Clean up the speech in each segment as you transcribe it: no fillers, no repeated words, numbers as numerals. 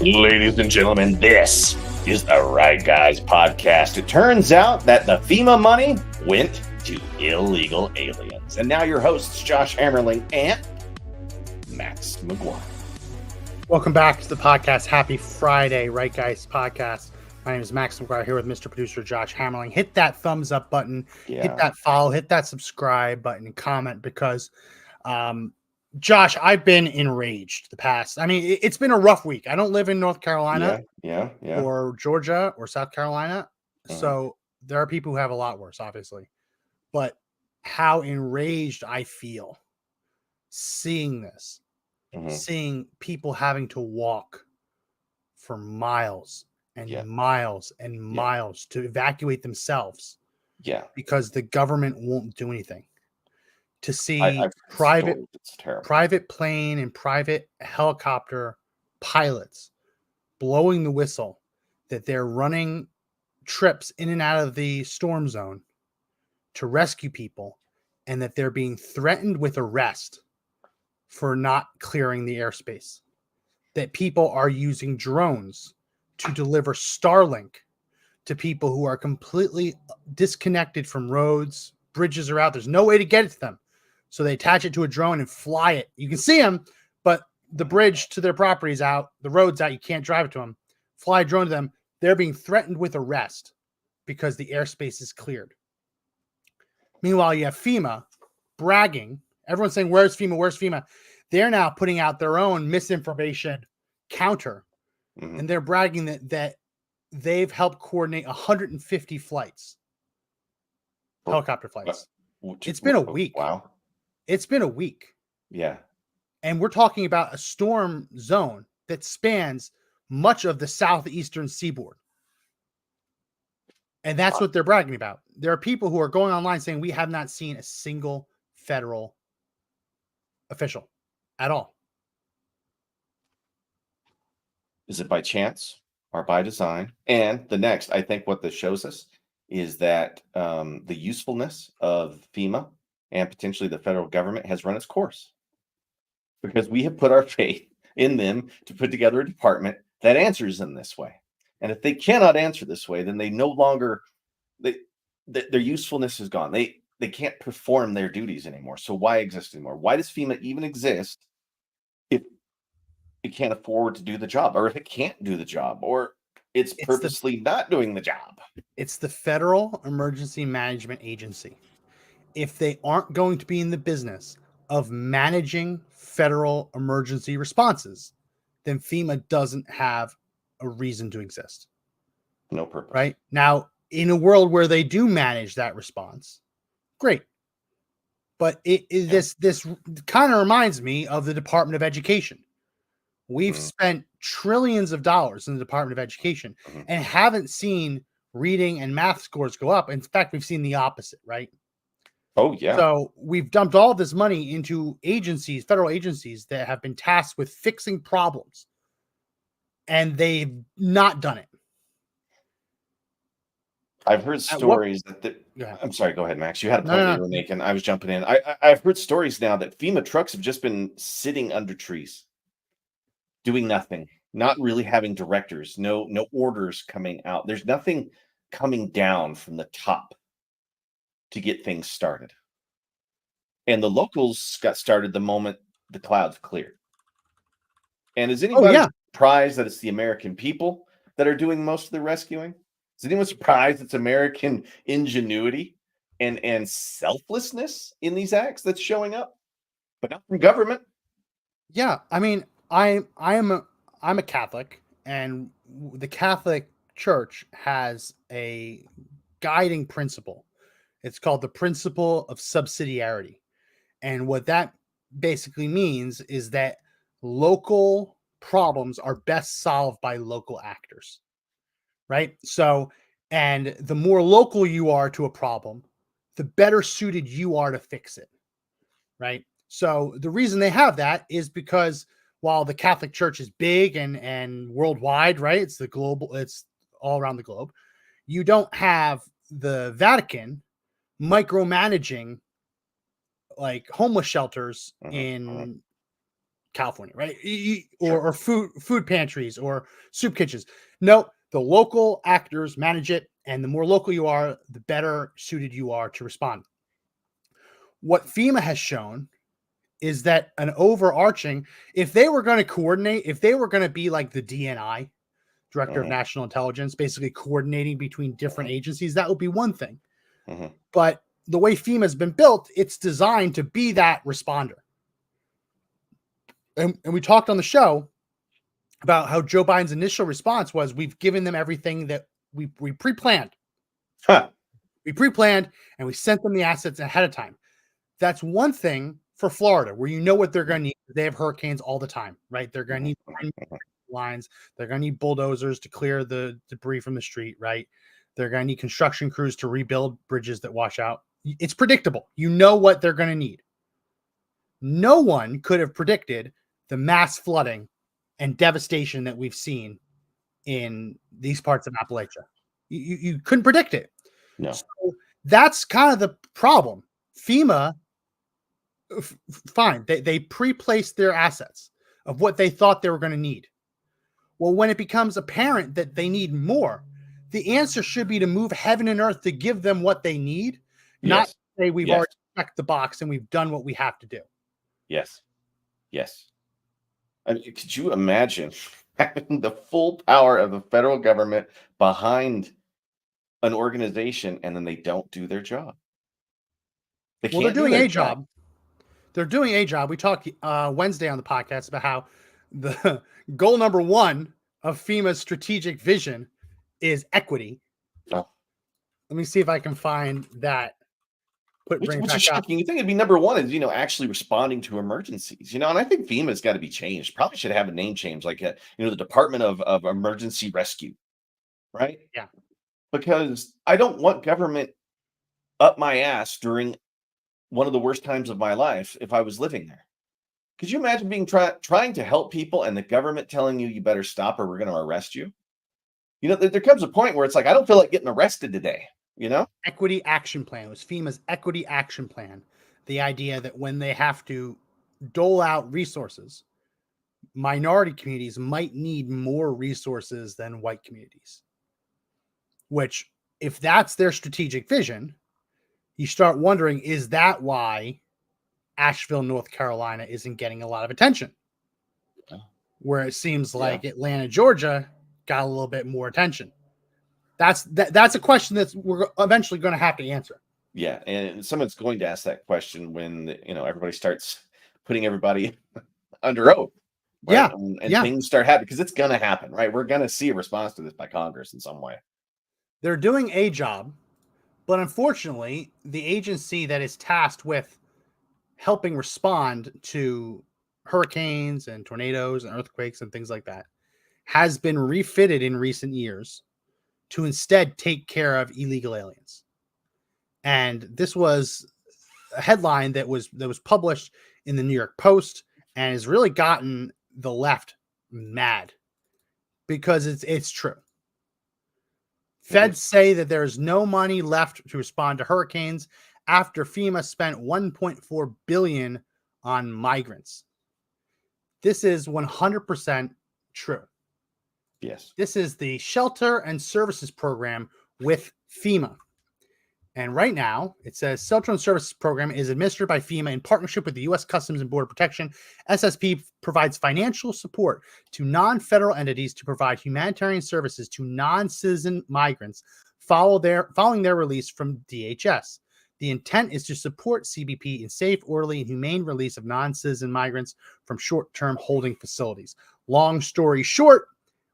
Ladies and gentlemen, this is the Right Guys podcast. It turns out that the FEMA money went to illegal aliens. And now your hosts, Josh Hammerling and Max McGuire. Welcome back to the podcast. Happy Friday, Right Guys podcast. My name is Max McGuire here with Mr. Producer Josh Hammerling. Hit that thumbs up button, hit that follow, hit that subscribe button, and comment because Josh, I've been enraged the past. I mean, it's been a rough week. I don't live in North Carolina or Georgia or South Carolina. So there are people who have a lot worse, obviously. But how enraged I feel seeing this, seeing people having to walk for miles and miles and miles to evacuate themselves. Because the government won't do anything. To see private plane and private helicopter pilots blowing the whistle that they're running trips in and out of the storm zone to rescue people, and that they're being threatened with arrest for not clearing the airspace. That people are using drones to deliver Starlink to people who are completely disconnected from roads, bridges are out. There's no way to get it to them. So they attach it to a drone and fly it. You can see them, but the bridge to their property is out. The road's out. You can't drive it to them. Fly a drone to them. They're being threatened with arrest because the airspace is cleared. Meanwhile, you have FEMA bragging. Everyone's saying, where's FEMA? Where's FEMA? They're now putting out their own misinformation counter. And they're bragging that they've helped coordinate 150 flights, helicopter flights. It's been a week. Wow. It's been a week. Yeah. And we're talking about a storm zone that spans much of the southeastern seaboard. And that's what they're bragging about. There are people who are going online saying we have not seen a single federal official at all. Is it by chance or by design? And the next, I think what this shows us is that the usefulness of FEMA and potentially the federal government has run its course, because we have put our faith in them to put together a department that answers in this way. And if they cannot answer this way, then they no longer, their usefulness is gone. They can't perform their duties anymore. So why exist anymore? Why does FEMA even exist if it can't afford to do the job, or if it can't do the job, or it's purposely not doing the job? It's the Federal Emergency Management Agency. If they aren't going to be in the business of managing federal emergency responses, then FEMA doesn't have a reason to exist. No purpose. Right? Now, in a world where they do manage that response, great. But this kind of reminds me of the Department of Education. We've spent trillions of dollars in the Department of Education and haven't seen reading and math scores go up. In fact, we've seen the opposite, right? Oh, yeah. So we've dumped all this money into agencies, federal agencies that have been tasked with fixing problems, and they've not done it. I've heard stories I'm sorry, go ahead, Max. You had a point that you were making. I was jumping in. I've heard stories now that FEMA trucks have just been sitting under trees, doing nothing, not really having directors, no orders coming out. There's nothing coming down from the top to get things started. And the locals got started the moment the clouds cleared. And is anybody surprised that it's the American people that are doing most of the rescuing? Is anyone surprised it's American ingenuity and selflessness in these acts that's showing up, but not from government? Yeah, I mean, I'm a Catholic, and the Catholic Church has a guiding principle. It's called the principle of subsidiarity. And what that basically means is that local problems are best solved by local actors, right? So, and the more local you are to a problem, the better suited you are to fix it, right? So the reason they have that is because while the Catholic Church is big and worldwide, right? It's all around the globe. You don't have the Vatican micromanaging like homeless shelters in California, right? Or food pantries or soup kitchens. No, the local actors manage it, and the more local you are, the better suited you are to respond. What FEMA has shown is that an overarching, if they were going to coordinate, if they were going to be like the DNI, Director of National Intelligence, basically coordinating between different agencies, that would be one thing. But the way FEMA has been built, it's designed to be that responder. And we talked on the show about how Joe Biden's initial response was, we've given them everything that we pre-planned. We pre-planned and we sent them the assets ahead of time. That's one thing for Florida, where you know what they're going to need. They have hurricanes all the time, right? They're going to need lines. They're going to need bulldozers to clear the debris from the street, right? They're going to need construction crews to rebuild bridges that wash out. It's predictable. You know what they're going to need. No one could have predicted the mass flooding and devastation that we've seen in these parts of Appalachia. You couldn't predict it. No. So that's kind of the problem. FEMA, fine. They pre-placed their assets of what they thought they were going to need. Well, when it becomes apparent that they need more, the answer should be to move heaven and earth to give them what they need, not say we've already checked the box and we've done what we have to do. Yes. I mean, could you imagine having the full power of the federal government behind an organization and then they don't do their job? They're doing a job. They're doing a job. We talked Wednesday on the podcast about how the goal number one of FEMA's strategic vision is equity. Let me see if I can find that. Which is shocking. You think it'd be number one is, actually responding to emergencies, and I think FEMA's got to be changed. Probably should have a name change, like, the Department of Emergency Rescue, right? Yeah. Because I don't want government up my ass during one of the worst times of my life if I was living there. Could you imagine being trying to help people and the government telling you better stop or we're going to arrest you? There comes a point where it's like, I don't feel like getting arrested today, Equity action plan. It was FEMA's equity action plan. The idea that when they have to dole out resources, minority communities might need more resources than white communities. Which, if that's their strategic vision, you start wondering, is that why Asheville, North Carolina isn't getting a lot of attention? Where it seems like Atlanta, Georgia got a little bit more attention. That's a question that we're eventually going to have to answer. Yeah, and someone's going to ask that question when everybody starts putting everybody under oath. Right? And things start happening, because it's going to happen, right? We're going to see a response to this by Congress in some way. They're doing a job, but unfortunately, the agency that is tasked with helping respond to hurricanes and tornadoes and earthquakes and things like that has been refitted in recent years to instead take care of illegal aliens. And this was a headline that was published in the New York Post and has really gotten the left mad, because it's true. Feds say that there's no money left to respond to hurricanes after FEMA spent $1.4 billion on migrants. This is 100% true. Yes. This is the Shelter and Services Program with FEMA. And right now, it says Shelter and Services Program is administered by FEMA in partnership with the U.S. Customs and Border Protection. SSP provides financial support to non-federal entities to provide humanitarian services to non-citizen migrants following their release from DHS. The intent is to support CBP in safe, orderly, and humane release of non-citizen migrants from short-term holding facilities. Long story short,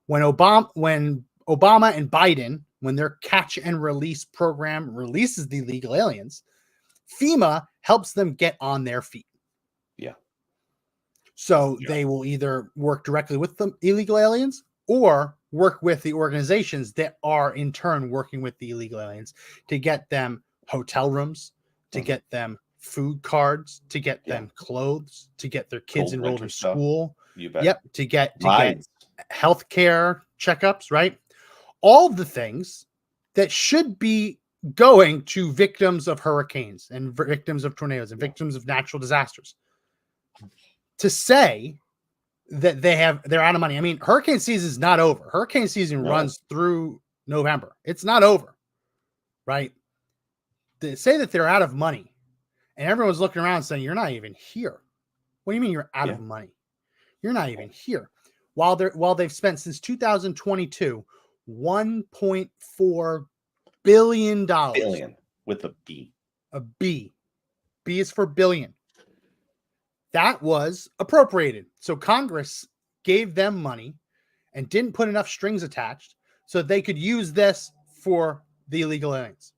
when Obama and Biden, when their catch and release program releases the illegal aliens, FEMA helps them get on their feet. Yeah. So they will either work directly with the illegal aliens or work with the organizations that are in turn working with the illegal aliens to get them hotel rooms, to get them food cards, to get them clothes, to get their kids enrolled in school. You bet. Yep. To get healthcare checkups, right? All the things that should be going to victims of hurricanes and victims of tornadoes and victims of natural disasters. To say that they're out of money. I mean, hurricane season is not over. Hurricane season runs through November. It's not over, right? They say that they're out of money, and everyone's looking around saying, "You're not even here." What do you mean you're out of money? You're not even here. While they've spent since 2022 $1.4 billion. Billion with a B. A B. B is for billion. That was appropriated. So Congress gave them money and didn't put enough strings attached so they could use this for the illegal aliens.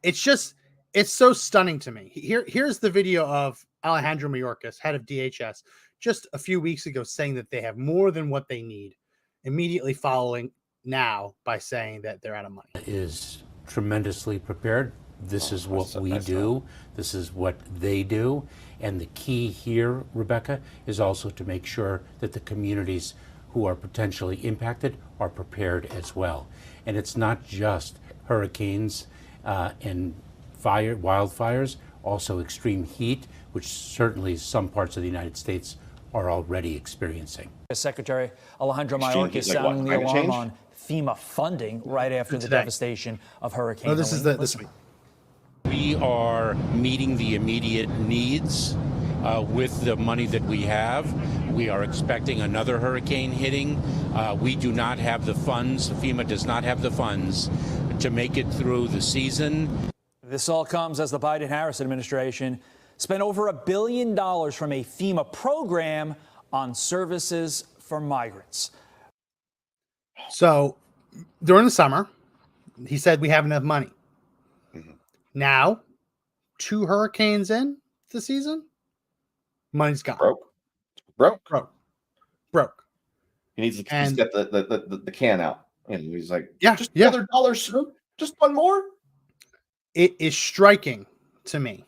It's so stunning to me. Here's the video of Alejandro Mayorkas, head of DHS, just a few weeks ago saying that they have more than what they need, immediately following now by saying that they're out of money. Is tremendously prepared. This is what we do. This is what they do. And the key here, Rebecca, is also to make sure that the communities who are potentially impacted are prepared as well. And it's not just hurricanes and wildfires, also extreme heat, which certainly some parts of the United States are already experiencing. Secretary Alejandro Mayorkas sounding the alarm on FEMA funding right after the devastation of Hurricane Helene. This is this week. We are meeting the immediate needs with the money that we have. We are expecting another hurricane hitting. We do not have the funds. FEMA does not have the funds to make it through the season. This all comes as the Biden-Harris administration spent over $1 billion from a FEMA program on services for migrants. So during the summer, he said we have enough money. Mm-hmm. Now, 2 hurricanes in the season, money's gone. Broke. He needs to get the can out. And he's like, just another dollar, just one more. It is striking to me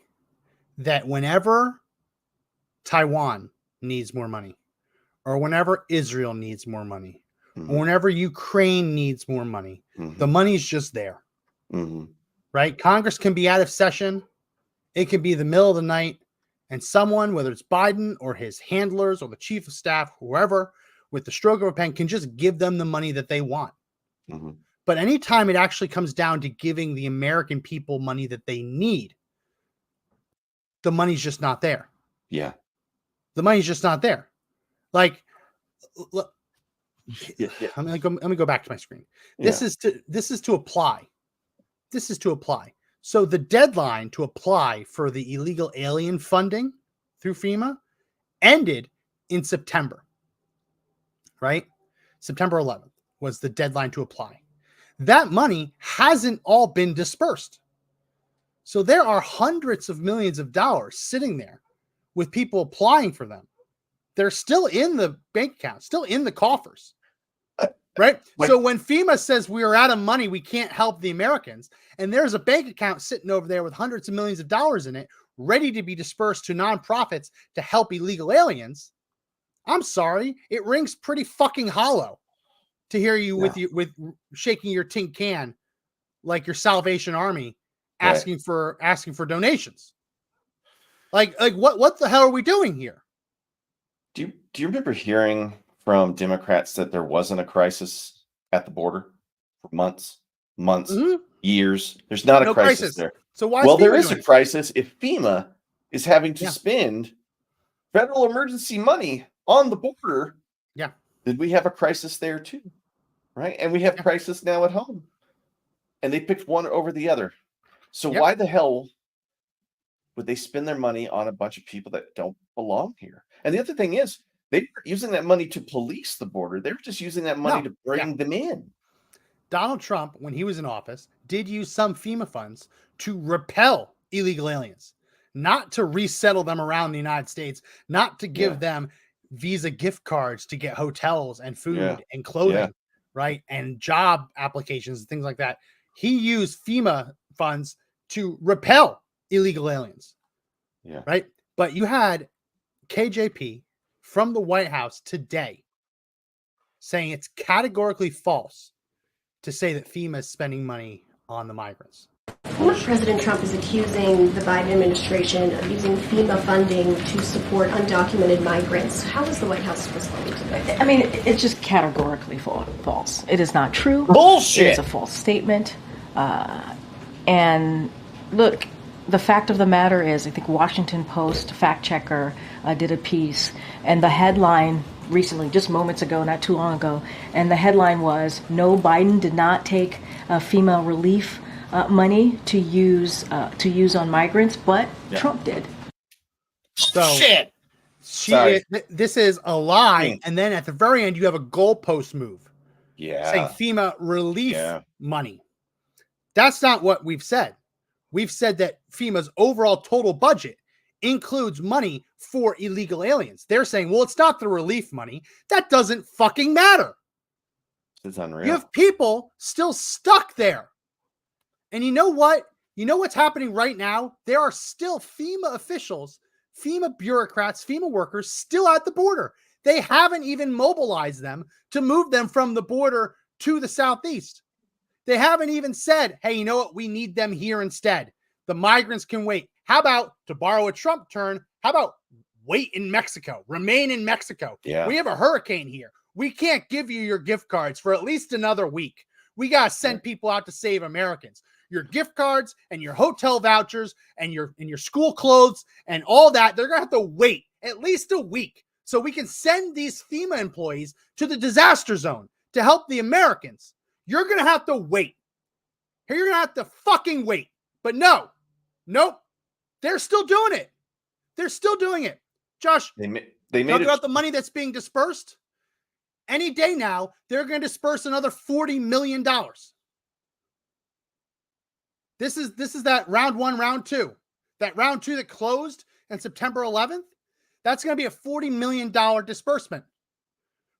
that whenever Taiwan needs more money, or whenever Israel needs more money, or whenever Ukraine needs more money, the money's just there. Right? Congress can be out of session. It can be the middle of the night, and someone, whether it's Biden or his handlers or the chief of staff, whoever, with the stroke of a pen, can just give them the money that they want. But anytime it actually comes down to giving the American people money that they need, the money's just not there. Yeah. The money's just not there. Like, look, I'm gonna go back to my screen. This is to apply. This is to apply. So the deadline to apply for the illegal alien funding through FEMA ended in September, right? September 11th was the deadline to apply. That money hasn't all been dispersed. So there are hundreds of millions of dollars sitting there with people applying for them. They're still in the bank account, still in the coffers. Right? So when FEMA says we are out of money, we can't help the Americans, and there's a bank account sitting over there with hundreds of millions of dollars in it, ready to be dispersed to nonprofits to help illegal aliens, I'm sorry, it rings pretty fucking hollow to hear you with shaking your tin can like your Salvation Army asking for donations. Like what the hell are we doing here? Do you remember hearing from Democrats that there wasn't a crisis at the border for months, years? There's not a crisis there. So why? Well, there is a crisis if FEMA is having to spend federal emergency money on the border. Yeah. Did we have a crisis there too? Right? And we have crisis now at home. And they picked one over the other. So why the hell would they spend their money on a bunch of people that don't belong here? And the other thing is, they weren't using that money to police the border. They were just using that money to bring them in. Donald Trump, when he was in office, did use some FEMA funds to repel illegal aliens, not to resettle them around the United States, not to give them Visa gift cards to get hotels and food and clothing, right? And job applications and things like that. He used FEMA funds to repel illegal aliens. Yeah. Right. But you had KJP from the White House today saying it's categorically false to say that FEMA is spending money on the migrants. Former President Trump is accusing the Biden administration of using FEMA funding to support undocumented migrants. How is the White House responding to that? I mean, it's just categorically false. It is not true. Bullshit. It's a false statement. And look, the fact of the matter is, I think Washington Post fact checker did a piece, and the headline recently, just moments ago, not too long ago, and the headline was, "No, Biden did not take FEMA relief money to use on migrants, but Trump did." So Shit. This is a lie, and then at the very end, you have a goalpost move. Yeah. Saying FEMA relief money. That's not what we've said. We've said that FEMA's overall total budget includes money for illegal aliens. They're saying, well, it's not the relief money. That doesn't fucking matter. It's unreal. You have people still stuck there. And you know what? You know what's happening right now? There are still FEMA officials, FEMA bureaucrats, FEMA workers still at the border. They haven't even mobilized them to move them from the border to the southeast. They haven't even said, hey, you know what? We need them here instead. The migrants can wait. How about, to borrow a Trump term, how about wait in Mexico, remain in Mexico? Yeah. We have a hurricane here. We can't give you your gift cards for at least another week. We got to send people out to save Americans. Your gift cards and your hotel vouchers and your school clothes and all that, they're going to have to wait at least a week so we can send these FEMA employees to the disaster zone to help the Americans. You're going to have to wait. Here, you're going to have to fucking wait. But nope. They're still doing it. They're still doing it. Josh, they made talk it about the money that's being dispersed. Any day now, they're going to disperse another $40 million. This is that round one, round two. That round two that closed on September 11th. That's going to be a $40 million disbursement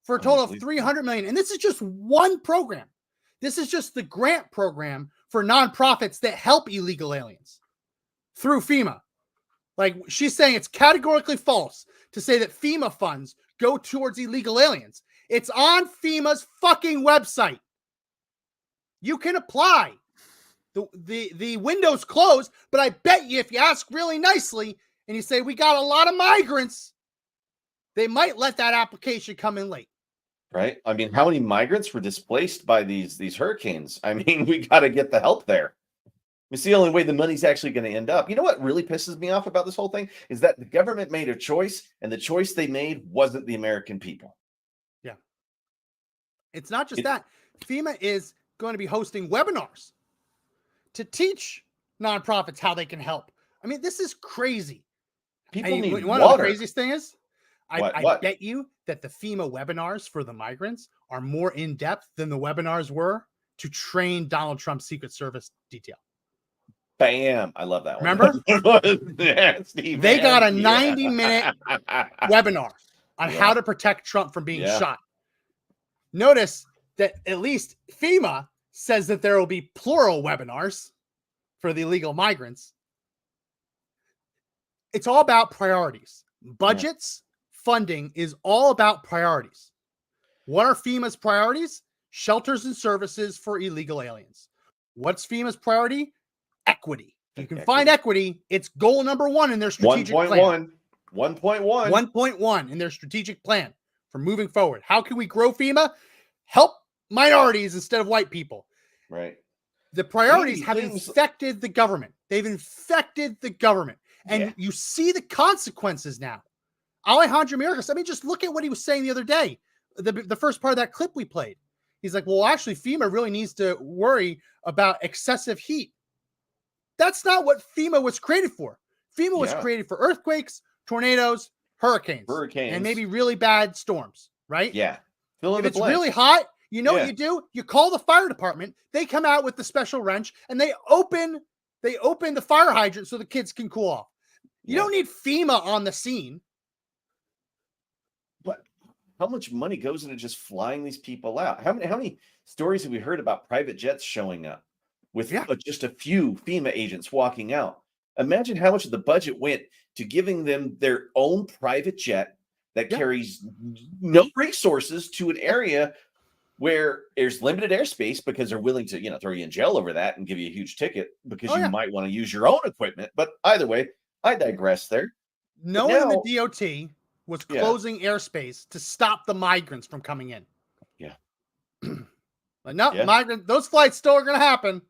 for a total of $300 million. And this is just one program. This is just the grant program for nonprofits that help illegal aliens through FEMA. Like, she's saying it's categorically false to say that FEMA funds go towards illegal aliens. It's on FEMA's fucking website. You can apply. The window's closed, but I bet you if you ask really nicely and you say, we got a lot of migrants, they might let that application come in late. Right. I mean, how many migrants were displaced by these hurricanes? I mean, we got to get the help there. It's the only way the money's actually going to end up. You know what really pisses me off about this whole thing is that the government made a choice, and the choice they made wasn't the American people. Yeah. It's not just that. FEMA is going to be hosting webinars to teach nonprofits how they can help. I mean, this is crazy. People need one water. of the craziest thing is, I bet you that the FEMA webinars for the migrants are more in depth than the webinars were to train Donald Trump's Secret Service detail. Bam. I love that one. Remember? Nasty, they man. got a 90-minute webinar on how to protect Trump from being shot. Notice that at least FEMA says that there will be plural webinars for the illegal migrants. It's all about priorities. Budgets, funding is all about priorities. What are FEMA's priorities? Shelters and services for illegal aliens. What's FEMA's priority? Equity. If you can find equity, it's goal number one in their strategic plan. 1.1 in their strategic plan for moving forward. How can we grow FEMA? Help minorities instead of white people. Right. The priorities have infected the government. They've infected the government. And you see the consequences now. Alejandro Mayorkas, I mean, just look at what he was saying the other day. The first part of that clip we played. He's like, well, actually, FEMA really needs to worry about excessive heat. That's not what FEMA was created for. FEMA was created for earthquakes, tornadoes, hurricanes, and maybe really bad storms, right? Yeah. If it's really hot, you know what you do? You call the fire department. They come out with the special wrench and they open the fire hydrant so the kids can cool off. You don't need FEMA on the scene. But how much money goes into just flying these people out? How many stories have we heard about private jets showing up with just a few FEMA agents walking out? Imagine how much of the budget went to giving them their own private jet that carries no resources to an area where there's limited airspace because they're willing to, throw you in jail over that and give you a huge ticket because you might want to use your own equipment. But either way, I digress there. No one in the DOT was closing airspace to stop the migrants from coming in. Yeah. But no, migrant, those flights still are going to happen.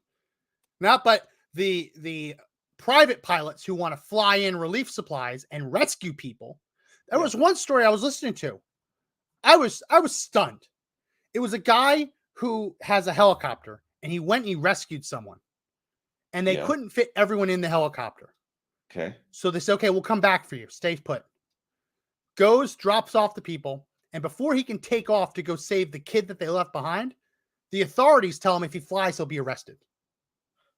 Not, but the private pilots who want to fly in relief supplies and rescue people. There was one story I was listening to. I was stunned. It was a guy who has a helicopter, and he went and he rescued someone, and they couldn't fit everyone in the helicopter. Okay. So they said, okay, we'll come back for you. Stay put. Goes, drops off the people, and before he can take off to go save the kid that they left behind, the authorities tell him if he flies, he'll be arrested.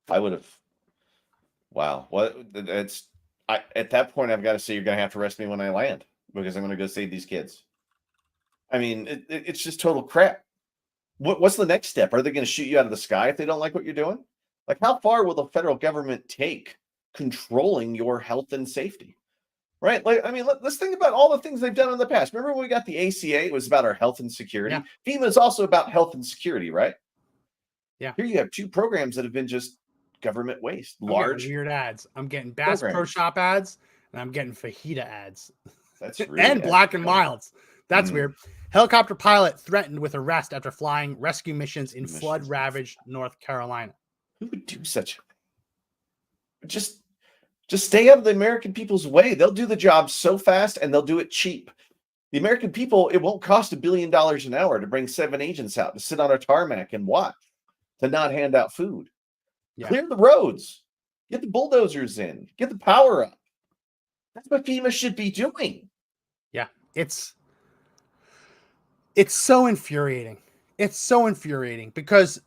I would have. Wow. At that point, I've got to say you're going to have to arrest me when I land because I'm going to go save these kids. I mean, it's just total crap. What's the next step? Are they going to shoot you out of the sky if they don't like what you're doing? Like, how far will the federal government take controlling your health and safety? Right? Like, I mean, let's think about all the things they've done in the past. Remember when we got the ACA? It was about our health and security. Yeah. FEMA is also about health and security, right? Yeah. Here you have two programs that have been just government waste. Large weird ads. I'm getting Bass Pro Shop ads, and I'm getting fajita ads. That's really and Black and Milds. That's weird. Helicopter pilot threatened with arrest after flying rescue missions in flood-ravaged North Carolina. Who would do such? Just stay out of the American people's way. They'll do the job so fast, and they'll do it cheap. The American people, it won't cost $1 billion an hour to bring 7 agents out to sit on a tarmac and watch, to not hand out food. Yeah. Clear the roads. Get the bulldozers in. Get the power up. That's what FEMA should be doing. Yeah, it's so infuriating. It's so infuriating because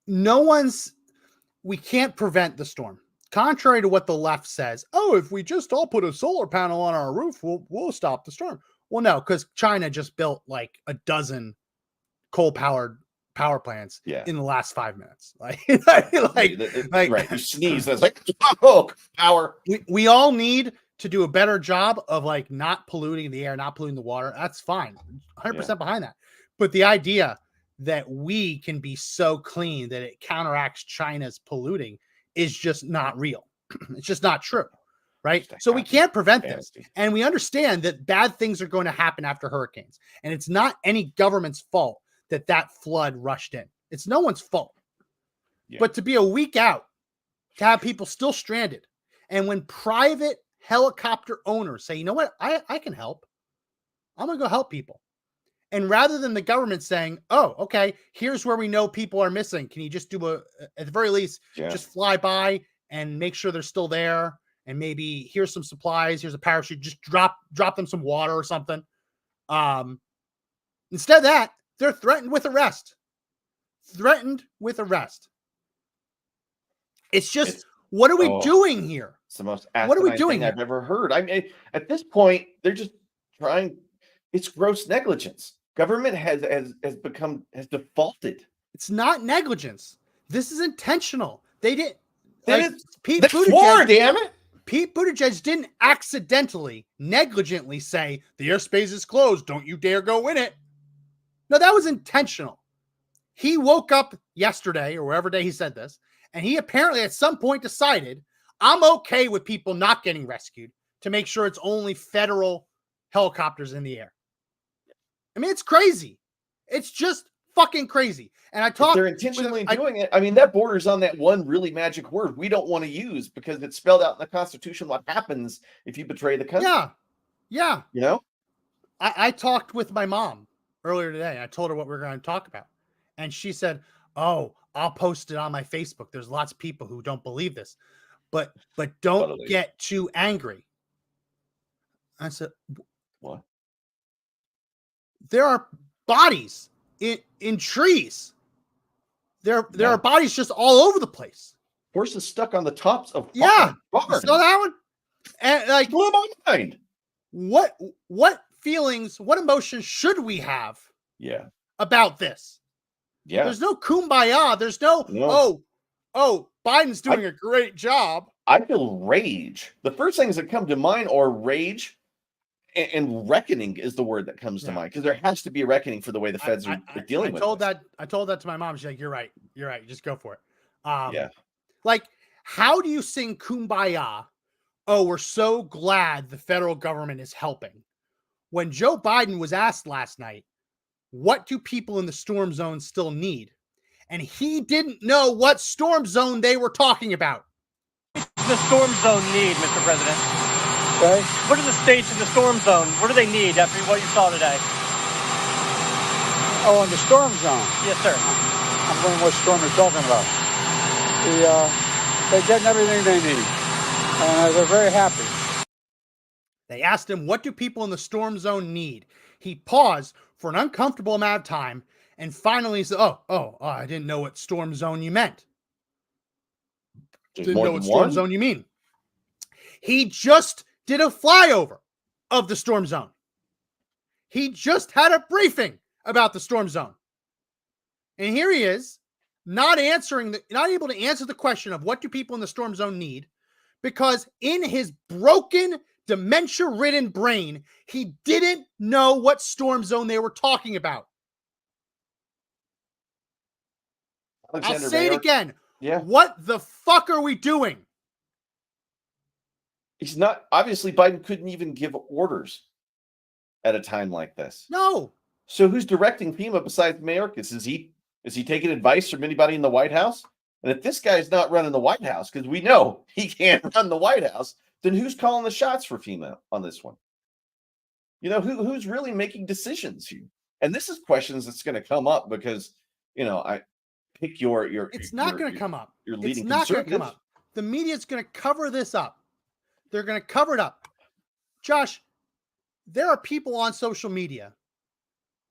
we can't prevent the storm. Contrary to what the left says, if we just all put a solar panel on our roof, we'll stop the storm. Well, no, because China just built like a dozen coal-powered power plants in the last 5 minutes. Like right. You sneeze, that's like, power. We all need to do a better job of like not polluting the air, not polluting the water. That's fine. 100% behind that. But the idea that we can be so clean that it counteracts China's polluting is just not real. It's just not true. Right. So we can't prevent this. And we understand that bad things are going to happen after hurricanes. And it's not any government's fault that flood rushed in. It's no one's fault. Yeah. But to be a week out, to have people still stranded. And when private helicopter owners say, you know what, I can help. I'm going to go help people. And rather than the government saying, oh, okay, here's where we know people are missing. Can you just do at the very least, just fly by and make sure they're still there? And maybe here's some supplies. Here's a parachute. Just drop them some water or something. Instead of that, they're threatened with arrest. It's just, what are we doing here? It's the most asinine thing I've ever heard. I mean, at this point, they're just trying. It's gross negligence. Government has defaulted. It's not negligence. This is intentional. They didn't. Pete Buttigieg, damn it. Pete Buttigieg didn't accidentally, negligently say the airspace is closed. Don't you dare go in it. No, that was intentional. He woke up yesterday or whatever day he said this, and he apparently at some point decided, I'm okay with people not getting rescued to make sure it's only federal helicopters in the air. I mean, it's crazy. It's just fucking crazy. And they're intentionally doing it. I mean, that borders on that one really magic word we don't want to use because it's spelled out in the Constitution what happens if you betray the country. Yeah. You know? I talked with my mom earlier today. I told her what we were going to talk about. And she said, oh, I'll post it on my Facebook. There's lots of people who don't believe this. But don't get too angry. I said, what? There are bodies in trees. There are bodies just all over the place. Horses stuck on the tops of barns. So that one, and like blew my mind. What feelings, what emotions should we have? About this. There's no kumbaya. There's no. Biden's doing a great job. I feel rage. The first things that come to mind are rage, And reckoning is the word that comes to mind, because there has to be a reckoning for the way the feds are dealing with this. I told that to my mom. She's like, "You're right. You're right. Just go for it." Yeah. Like, how do you sing "Kumbaya"? Oh, we're so glad the federal government is helping. When Joe Biden was asked last night, what do people in the storm zone still need? And he didn't know what storm zone they were talking about. The storm zone need, Mr. President? Okay. What are the states in the storm zone? What do they need after what you saw today? Oh, in the storm zone? Yes, sir. I'm wondering what storm you're talking about. They're getting everything they need, and they're very happy. They asked him, what do people in the storm zone need? He paused for an uncomfortable amount of time and finally said, oh, I didn't know what storm zone you meant. Didn't know what storm zone you mean. He just did a flyover of the storm zone. He just had a briefing about the storm zone. And here he is, not able to answer the question of what do people in the storm zone need, because in his broken, dementia-ridden brain, he didn't know what storm zone they were talking about. I'll say it again. Yeah. What the fuck are we doing? He's not, obviously Biden couldn't even give orders at a time like this. No. So who's directing FEMA besides Mayorkas? Is he taking advice from anybody in the White House? And if this guy's not running the White House, because we know he can't run the White House, then who's calling the shots for FEMA on this one? You know, who's really making decisions here? And this is questions that's going to come up because, I pick your it's not going to come up. Your leading it's not going to come conservative. up. The media's going to cover this up. They're going to cover it up. Josh, there are people on social media,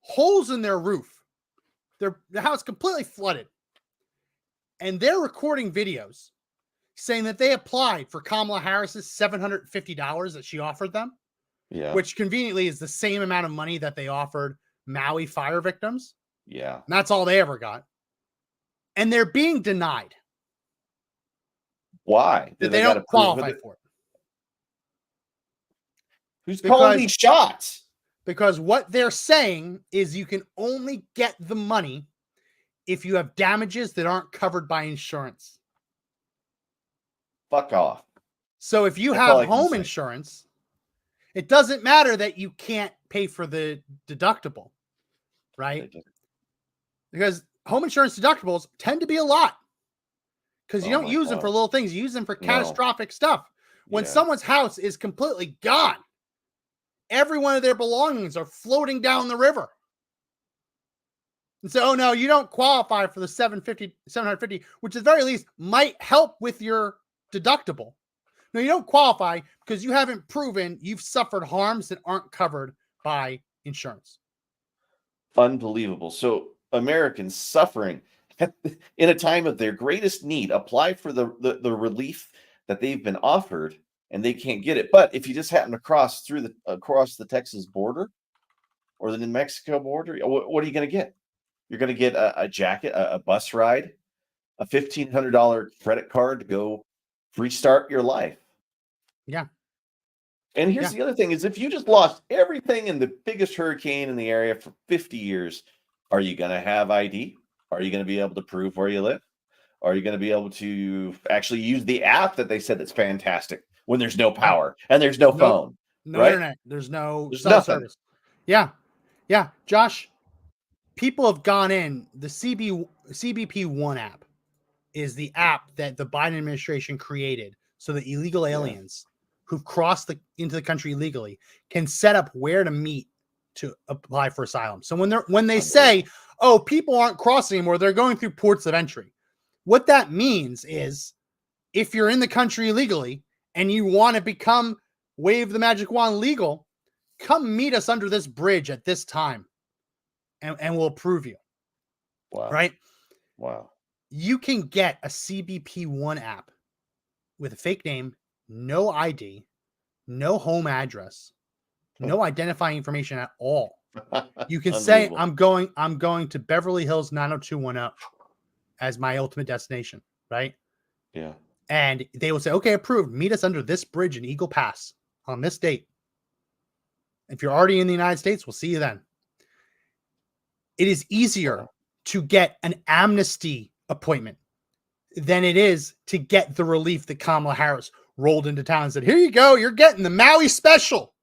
holes in their roof. The house completely flooded. And they're recording videos saying that they applied for Kamala Harris's $750 that she offered them, which conveniently is the same amount of money that they offered Maui fire victims. Yeah. And that's all they ever got. And they're being denied. Why? That they don't qualify for it. Who's calling these shots? Because what they're saying is you can only get the money if you have damages that aren't covered by insurance. Fuck off. So if you have home insurance, it doesn't matter that you can't pay for the deductible, right? Because home insurance deductibles tend to be a lot. Because you don't use them for little things. You use them for catastrophic stuff. When someone's house is completely gone, every one of their belongings are floating down the river. And say, oh no, you don't qualify for the $750, which at the very least might help with your deductible. No, you don't qualify because you haven't proven you've suffered harms that aren't covered by insurance. Unbelievable. So Americans suffering in a time of their greatest need apply for the relief that they've been offered, and they can't get it. But if you just happen to cross the Texas border or the New Mexico border, what are you going to get? You're going to get a jacket, a bus ride, a $1,500 credit card to go restart your life. Yeah. And here's the other thing is, if you just lost everything in the biggest hurricane in the area for 50 years, are you going to have ID? Are you going to be able to prove where you live? Are you going to be able to actually use the app that they said that's fantastic when there's no power and there's no phone? No internet. There's cell service. Yeah. Yeah. Josh, people have gone in. The CBP One app is the app that the Biden administration created so that illegal aliens who've crossed into the country illegally can set up where to meet to apply for asylum. So when they say, oh, people aren't crossing anymore, they're going through ports of entry. What that means is if you're in the country illegally and you want to wave the magic wand legal, come meet us under this bridge at this time and we'll approve you. Wow. Right? Wow. You can get a CBP One app with a fake name, no ID, no home address, no identifying information at all. You can say, I'm going to Beverly Hills 90210 as my ultimate destination, right? Yeah. And they will say, okay, approved. Meet us under this bridge in Eagle Pass on this date. If you're already in the United States, we'll see you then. It is easier to get an amnesty appointment than it is to get the relief that Kamala Harris rolled into town and said, here you go, you're getting the Maui special.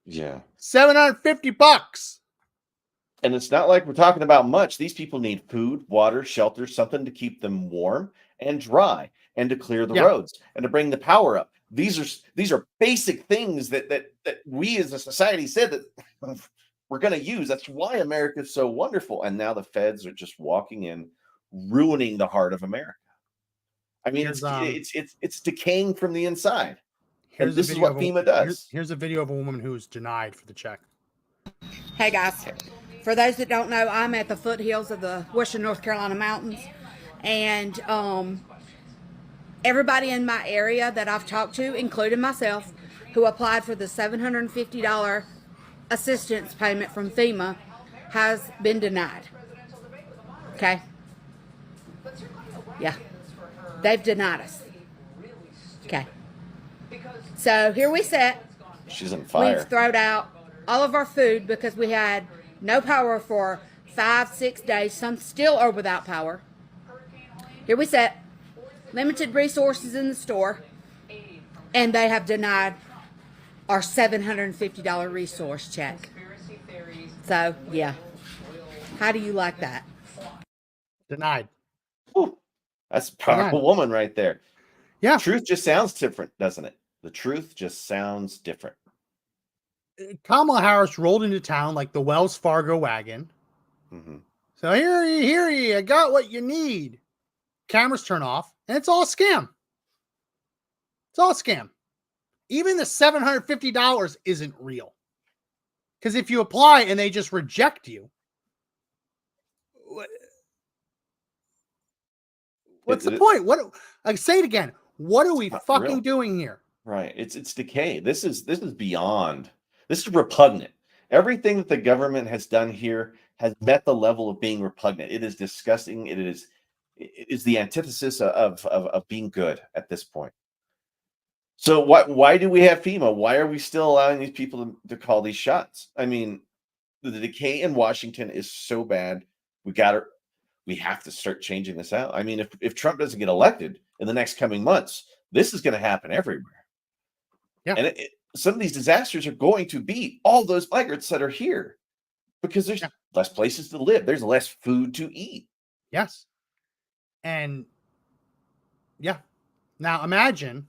Yeah. $750. And it's not like we're talking about much. These people need food, water, shelter, something to keep them warm and dry, and to clear the roads and to bring the power up. These are basic things that we as a society said that we're going to use. That's why America is so wonderful. And now the feds are just walking in, ruining the heart of America. I mean, it's decaying from the inside. And this is what FEMA does. Here's a video of a woman who was denied for the check. Hey guys, for those that don't know, I'm at the foothills of the Western North Carolina mountains, and everybody in my area that I've talked to, including myself, who applied for the $750 assistance payment from FEMA, has been denied. Okay? Yeah. They've denied us. Okay. So here we sit. She's on fire. We've thrown out all of our food because we had no power for 5-6 days. Some still are without power. Here we sit. Limited resources in the store. And they have denied our $750 resource check. So, yeah. How do you like that? Denied. Ooh, that's a powerful woman right there. Yeah. Truth just sounds different, doesn't it? The truth just sounds different. Kamala Harris rolled into town like the Wells Fargo wagon. Mm-hmm. So here you, I got what you need. Cameras turn off, and it's all a scam. It's all a scam. Even the $750 isn't real. Because if you apply and they just reject you, what's the point? I say it again. What are we fucking doing here? Right. It's decay. This is beyond. This is repugnant. Everything that the government has done here has met the level of being repugnant. It is disgusting. It is the antithesis of being good at this point. So why do we have FEMA? Why are we still allowing these people to call these shots? I mean, the decay in Washington is so bad. We have to start changing this out. I mean, if Trump doesn't get elected in the next coming months, this is going to happen everywhere. Yeah. And some of these disasters are going to be all those migrants that are here because there's less places to live. There's less food to eat. Yes. And yeah. Now imagine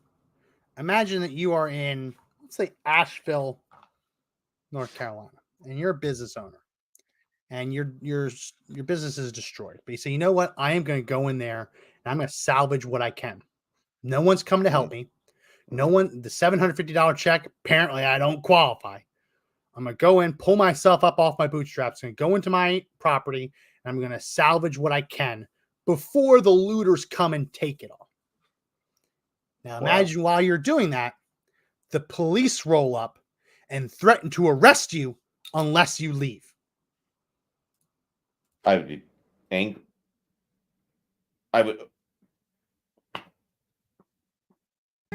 that you are in, let's say, Asheville, North Carolina, and you're a business owner and your business is destroyed. But you say, you know what? I am going to go in there and I'm going to salvage what I can. No one's coming to help me. No one, the $750 check, apparently I don't qualify. I'm going to go in, pull myself up off my bootstraps, and go into my property, and I'm going to salvage what I can before the looters come and take it all. Now imagine while you're doing that, the police roll up and threaten to arrest you unless you leave. I would be angry.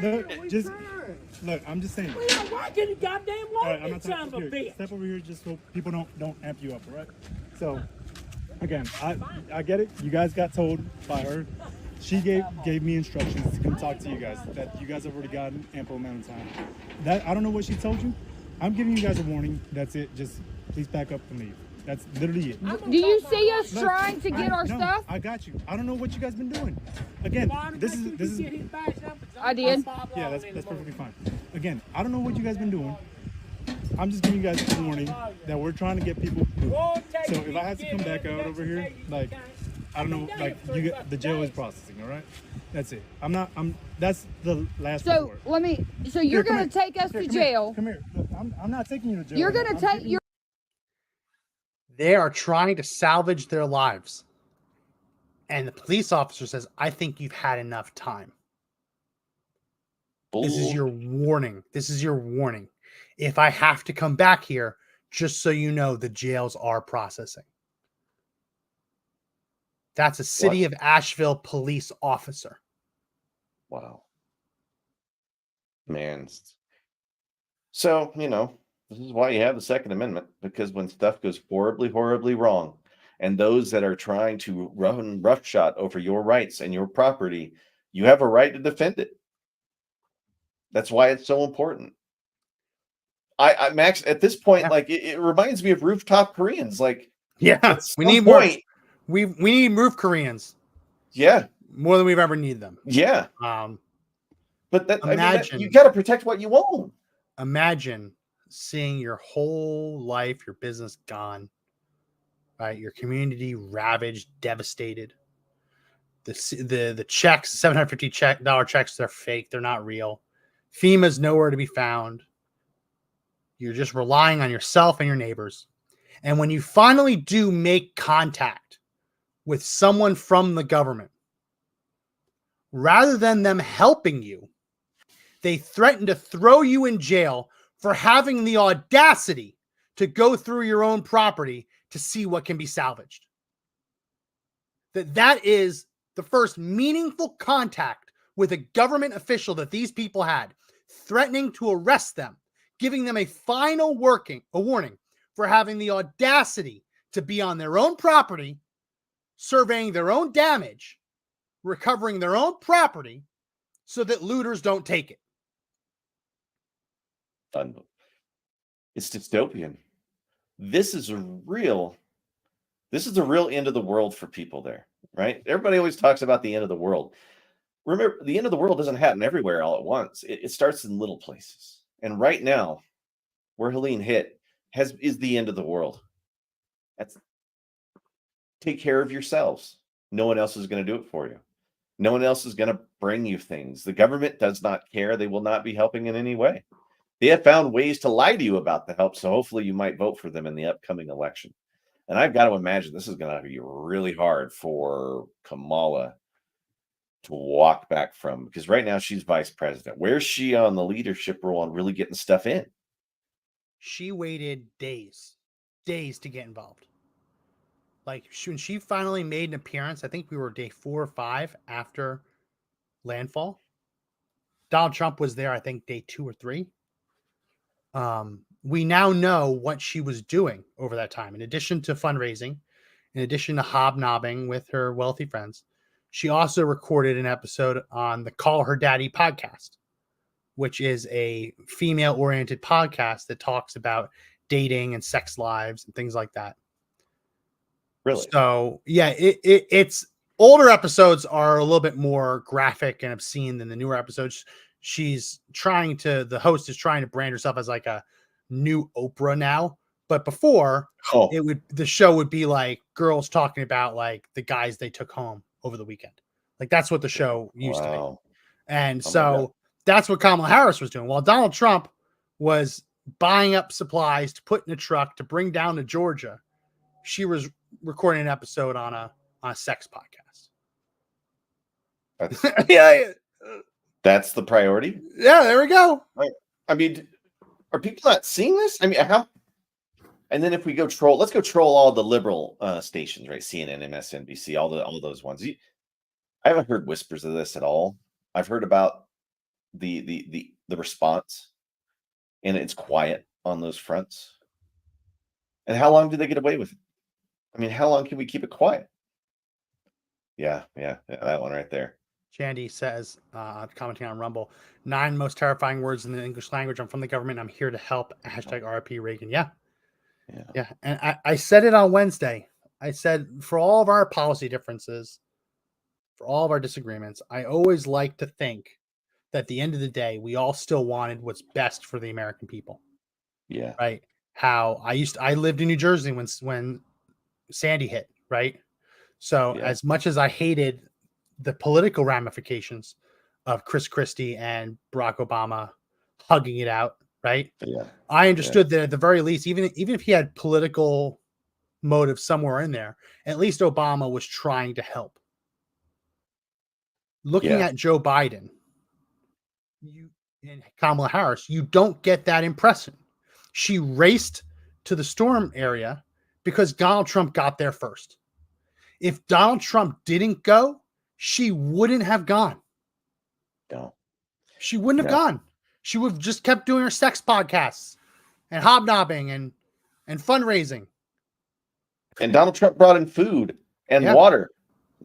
Look, I'm just saying. Why can't you goddamn right, I'm not son of a bitch? Step over here just so people don't amp you up, all right? So, again, I get it. You guys got told by her. She gave me instructions to come talk to you guys. That you guys have already gotten ample amount of time. That I don't know what she told you. I'm giving you guys a warning. That's it. Just please back up and leave. That's literally it. Do you see us trying to get our stuff? I got you. I don't know what you guys been doing. Again, this is. I did. Yeah, that's perfectly fine. Again, I don't know what you guys been doing. I'm just giving you guys a warning that we're trying to get people moving. So if I have to come back out over here, like, I don't know, like, the jail is processing, all right? That's it. That's the last report. So you're going to take us to jail. Come here. Look, I'm not taking you to jail. You're going to take your. They are trying to salvage their lives. And the police officer says, I think you've had enough time. This is your warning. This is your warning. If I have to come back here, just so you know, the jails are processing. That's a city of Asheville police officer. Wow. Man. So, This is why you have the Second Amendment, because when stuff goes horribly, horribly wrong, and those that are trying to run roughshod over your rights and your property, you have a right to defend it. That's why it's so important. I Max, at this point, like it reminds me of rooftop Koreans. Like, we need more. We need roof Koreans. Yeah, more than we've ever needed them. Yeah. But that imagine you got to protect what you own. Imagine seeing your whole life, your business gone, right? Your community ravaged, devastated. The checks, $750 checks, they're fake. They're not real. FEMA's nowhere to be found. You're just relying on yourself and your neighbors. And when you finally do make contact with someone from the government, rather than them helping you, they threaten to throw you in jail for having the audacity to go through your own property to see what can be salvaged. That is the first meaningful contact with a government official that these people had, threatening to arrest them, giving them a final warning for having the audacity to be on their own property, surveying their own damage, recovering their own property so that looters don't take it. It's dystopian. This is the real end of the world for people there, right? Everybody always talks about the end of the world. Remember, the end of the world doesn't happen everywhere all at once. It starts in little places. And right now, where Helene hit is the end of the world. Take care of yourselves. No one else is going to do it for you. No one else is going to bring you things. The government does not care. They will not be helping in any way. They have found ways to lie to you about the help, so hopefully you might vote for them in the upcoming election. And I've got to imagine this is going to be really hard for Kamala to walk back from, because right now she's vice president. Where's she on the leadership role on really getting stuff in? She waited days to get involved. Like when she finally made an appearance, I think we were day 4 or 5 after landfall. Donald Trump was there, I think day 2 or 3. We now know what she was doing over that time. In addition to fundraising, in addition to hobnobbing with her wealthy friends, she also recorded an episode on the Call Her Daddy podcast, which is a female-oriented podcast that talks about dating and sex lives and things like that. Really? So, yeah, it's older episodes are a little bit more graphic and obscene than the newer episodes. The host is trying to brand herself as like a new Oprah now. But before, the show would be like girls talking about like the guys they took home over the weekend. Like that's what the show used to be. And so that's what Kamala Harris was doing. While Donald Trump was buying up supplies to put in a truck to bring down to Georgia, she was recording an episode on a sex podcast. That's the priority. Yeah, there we go. Right. I mean, are people not seeing this? I mean, how? And then if we let's go troll all the liberal stations, right? CNN, MSNBC, all those ones. I haven't heard whispers of this at all. I've heard about the response, and it's quiet on those fronts. And how long do they get away with it? I mean, how long can we keep it quiet? Yeah, that one right there. Shandy says, commenting on Rumble, 9 most terrifying words in the English language. I'm from the government. I'm here to help. Hashtag RP Reagan. Yeah. And I said it on Wednesday. I said, for all of our policy differences, for all of our disagreements, I always like to think that at the end of the day, we all still wanted what's best for the American people. Yeah. Right. How I lived in New Jersey when Sandy hit. Right. So as much as I hated the political ramifications of Chris Christie and Barack Obama hugging it out, right? Yeah. I understood that at the very least, even if he had political motive somewhere in there, at least Obama was trying to help. Looking at Joe Biden and Kamala Harris, you don't get that impression. She raced to the storm area because Donald Trump got there first. If Donald Trump didn't go, she wouldn't have gone. No. She wouldn't have gone. She would have just kept doing her sex podcasts and hobnobbing and fundraising. And Donald Trump brought in food and water.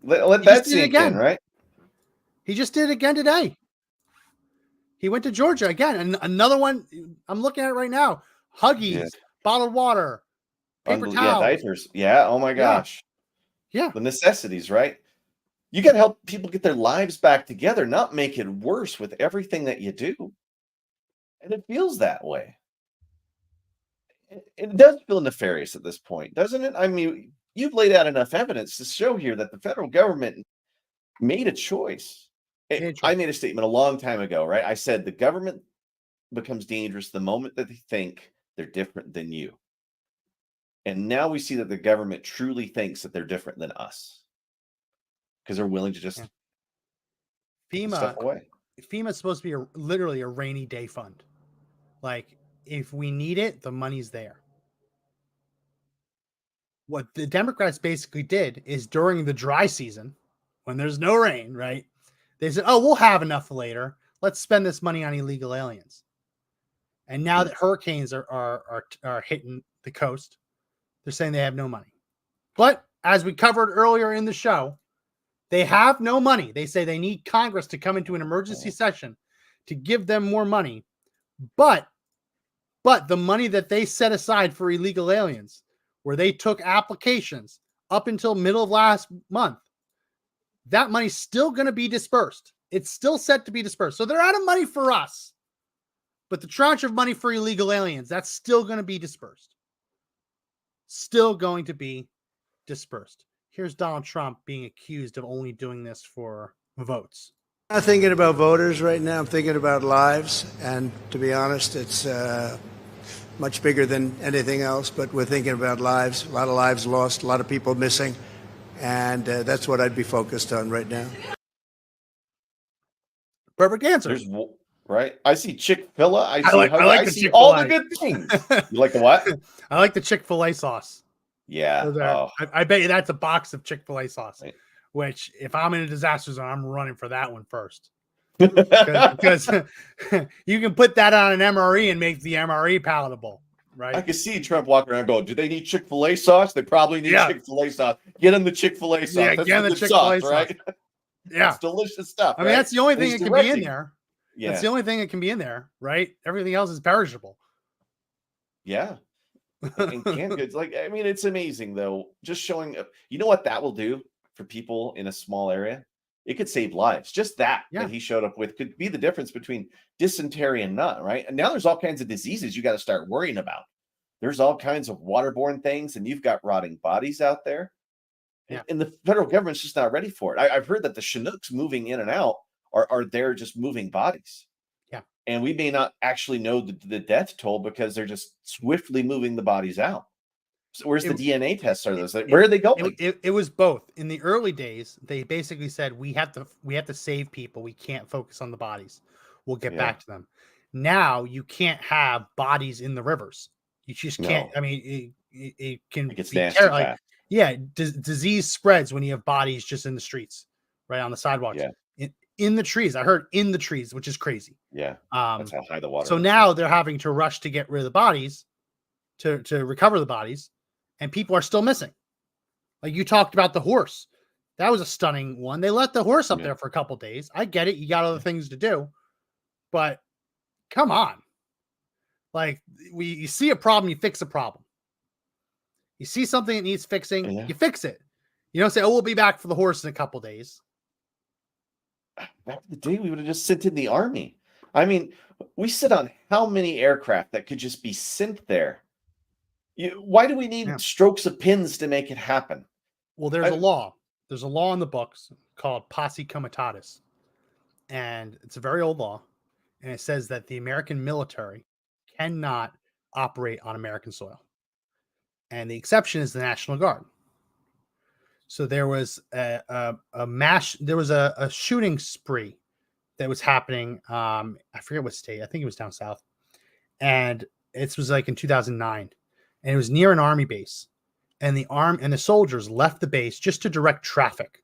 Let that sink in, right? He just did it again today. He went to Georgia again, and another one I'm looking at right now. Huggies, bottled water, paper towels, diapers. Yeah. Oh my gosh. Yeah. The necessities, right? You got to help people get their lives back together, not make it worse with everything that you do. And it feels that way. It does feel nefarious at this point, doesn't it? I mean, you've laid out enough evidence to show here that the federal government made a choice. I made a statement a long time ago, right? I said the government becomes dangerous the moment that they think they're different than you. And now we see that the government truly thinks that they're different than us because they're willing to just stuff away. FEMA is supposed to be literally a rainy day fund. Like, if we need it, the money's there. What the Democrats basically did is during the dry season, when there's no rain, right? They said, oh, we'll have enough later. Let's spend this money on illegal aliens. And now that hurricanes are hitting the coast, they're saying they have no money. But as we covered earlier in the show, they have no money. They say they need Congress to come into an emergency session to give them more money. But the money that they set aside for illegal aliens, where they took applications up until middle of last month, that money's still going to be dispersed. It's still set to be dispersed. So they're out of money for us. But the tranche of money for illegal aliens, that's still going to be dispersed. Still going to be dispersed. Here's Donald Trump being accused of only doing this for votes. I'm not thinking about voters right now. I'm thinking about lives. And to be honest, it's much bigger than anything else. But we're thinking about lives. A lot of lives lost, a lot of people missing. And that's what I'd be focused on right now. Perfect answer. Right? I see Chick-fil-A. I see Chick-fil-A. all the good things. You like the what? I like the Chick-fil-A sauce. Yeah. I bet you that's a box of Chick-fil-A sauce, which if I'm in a disaster zone, I'm running for that one first. Because you can put that on an MRE and make the MRE palatable, right? I can see Trump walking around going, do they need Chick-fil-A sauce? They probably need Chick-fil-A sauce. Get them the Chick-fil-A sauce. Yeah, that's get the Chick-fil-A sauce. Right? Yeah. It's delicious stuff. I mean, that's the only thing that can be in there. Yeah. That's the only thing that can be in there, right? Everything else is perishable. Yeah. And canned goods. Like, I mean, it's amazing though. Just showing up. You know what that will do for people in a small area? It could save lives. Just that he showed up with could be the difference between dysentery and not, right? And now there's all kinds of diseases you got to start worrying about. There's all kinds of waterborne things, and you've got rotting bodies out there. Yeah. And the federal government's just not ready for it. I've heard that the Chinooks moving in and out are there just moving bodies. Yeah. And we may not actually know the death toll because they're just swiftly moving the bodies out. So where's the DNA tests? Are those? Where are they going? It was both. In the early days, they basically said we have to save people. We can't focus on the bodies. We'll get back to them. Now you can't have bodies in the rivers. You just can't. I mean, it can it gets be nasty. Like, disease spreads when you have bodies just in the streets, right on the sidewalks. Yeah. In the trees. I heard in the trees, which is crazy. Yeah. That's how high the water so is. now they're having to rush to get rid of the bodies, to recover the bodies, and people are still missing. Like you talked about the horse. That was a stunning one. They let the horse up there for a couple days. I get it. You got other things to do. But come on. Like you see a problem, you fix a problem. You see something that needs fixing, you fix it. You don't say, oh, we'll be back for the horse in a couple days. Back in the day, we would have just sent in the army. I mean, we sit on how many aircraft that could just be sent there? Why do we need strokes of pins to make it happen? Well, there's a law. There's a law in the books called Posse Comitatus. And it's a very old law. And it says that the American military cannot operate on American soil. And the exception is the National Guard. So there was a shooting spree that was happening. I forget what state. I think it was down south. And it was like in 2009. And it was near an army base. And the soldiers left the base just to direct traffic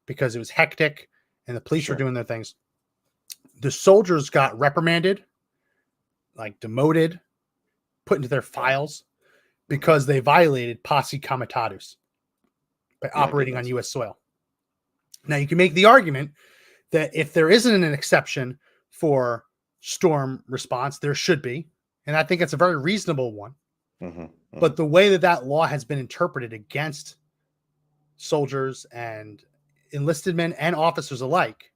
because it was hectic and the police were doing their things. The soldiers got reprimanded, like demoted, put into their files because they violated posse comitatus by operating on U.S. soil. Now, you can make the argument that if there isn't an exception for storm response, there should be. And I think it's a very reasonable one. But the way that law has been interpreted against soldiers and enlisted men and officers alike,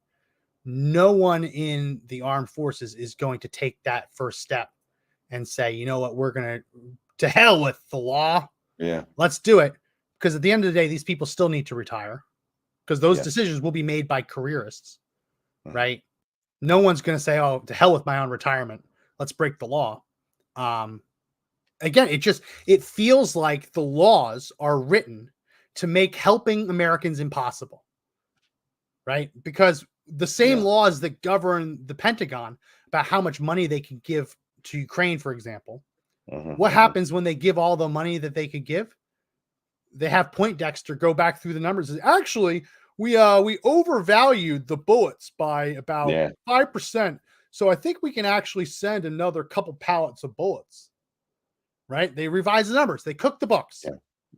no one in the armed forces is going to take that first step and say, you know what, we're going to hell with the law. Yeah. Let's do it. Because at the end of the day, these people still need to retire because those decisions will be made by careerists, right? No one's going to say, oh, to hell with my own retirement. Let's break the law. Again, it feels like the laws are written to make helping Americans impossible, right? Because the same laws that govern the Pentagon about how much money they can give to Ukraine, for example, what happens when they give all the money that they could give? They have Poindexter go back through the numbers. Actually, we overvalued the bullets by about 5%. So I think we can actually send another couple pallets of bullets. Right? They revise the numbers. They cook the books.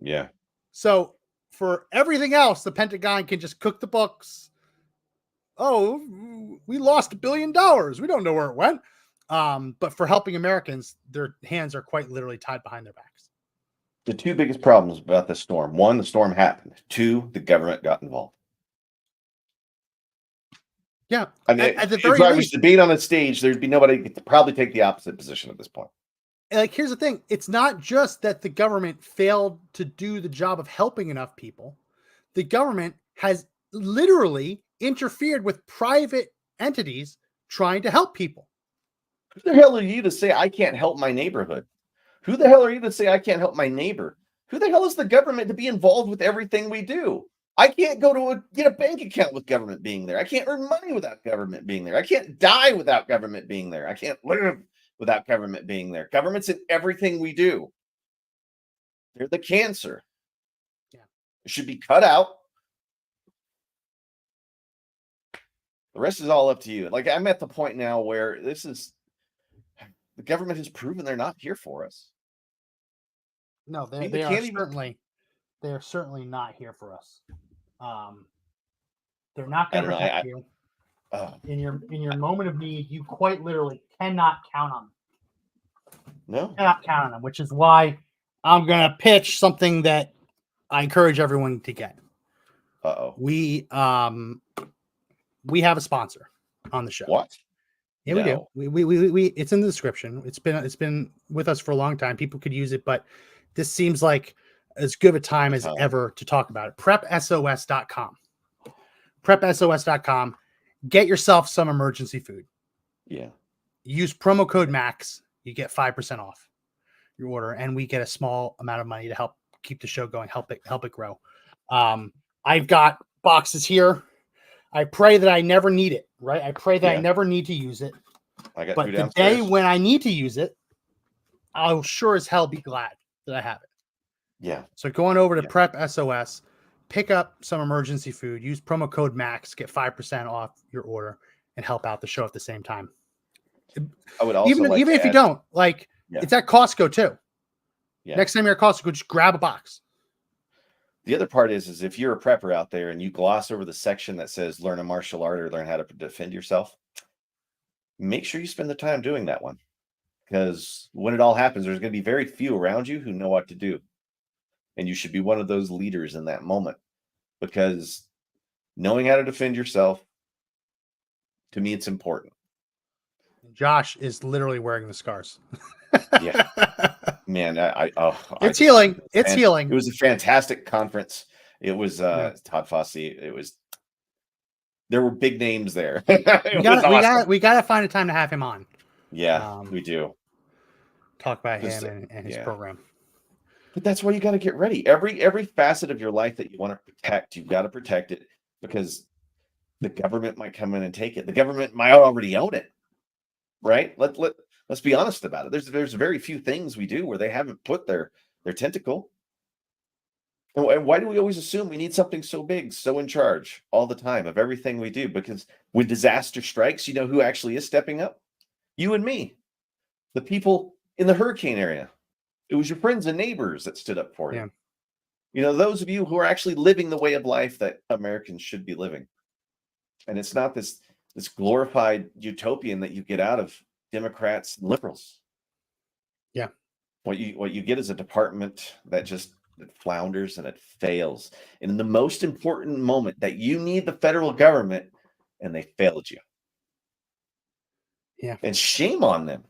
Yeah. So for everything else, the Pentagon can just cook the books. Oh, we lost $1 billion. We don't know where it went. But for helping Americans, their hands are quite literally tied behind their backs. The two biggest problems about this storm: one, the storm happened. Two, the government got involved. Yeah. I mean, at the if very I least, was debate on a stage, there'd be nobody to probably take the opposite position at this point. Like, here's the thing. It's not just that the government failed to do the job of helping enough people. The government has literally interfered with private entities trying to help people. Who the hell are you to say I can't help my neighborhood? Who the hell are you to say I can't help my neighbor? Who the hell is the government to be involved with everything we do? I can't go to get a bank account with government being there. I can't earn money without government being there. I can't die without government being there. I can't live without government being there. Government's in everything we do. They're the cancer. Yeah. It should be cut out. The rest is all up to you. Like, I'm at the point now where the government has proven they're not here for us. No, they are certainly not here for us. They're not going to protect you. In your moment of need, you quite literally cannot count on them. No. Cannot count on them, which is why I'm going to pitch something that I encourage everyone to get. We have a sponsor on the show. What? Yeah, no. We do. We it's in the description. It's been with us for a long time. People could use it, but this seems like as good of a time as ever to talk about it. PrepSOS.com. PrepSOS.com. Get yourself some emergency food. Yeah. Use promo code MAX. You get 5% off your order, and we get a small amount of money to help keep the show going, help it grow. I've got boxes here. I pray that I never need it, right? I pray that I never need to use it. But the day when I need to use it, I'll sure as hell be glad that I have it. Yeah. So go on over to Prep SOS, pick up some emergency food, use promo code MAX, get 5% off your order, and help out the show at the same time. I would also even if you don't, it's at Costco too. Yeah. Next time you're at Costco, just grab a box. The other part is if you're a prepper out there and you gloss over the section that says learn a martial art or learn how to defend yourself, make sure you spend the time doing that one. Because when it all happens, there's going to be very few around you who know what to do. And you should be one of those leaders in that moment. Because knowing how to defend yourself, to me, it's important. Josh is literally wearing the scars. Yeah. Man, it's healing. It's healing. It was a fantastic conference. It was Todd Fossey. There were big names there. We gotta find a time to have him on. Yeah, we do. Talk about him and his program. But that's why you got to get ready. Every facet of your life that you want to protect, you've got to protect it because the government might come in and take it. The government might already own it. Right? Let's be honest about it. There's very few things we do where they haven't put their tentacle. And why do we always assume we need something so big, so in charge all the time of everything we do? Because when disaster strikes, you know who actually is stepping up? You and me. The people in the hurricane area. It was your friends and neighbors that stood up for you. Those of you who are actually living the way of life that Americans should be living. And it's not this glorified utopian that you get out of Democrats and liberals. Yeah. What you get is a department that flounders and it fails. And in the most important moment that you need the federal government, and they failed you. Yeah. And shame on them.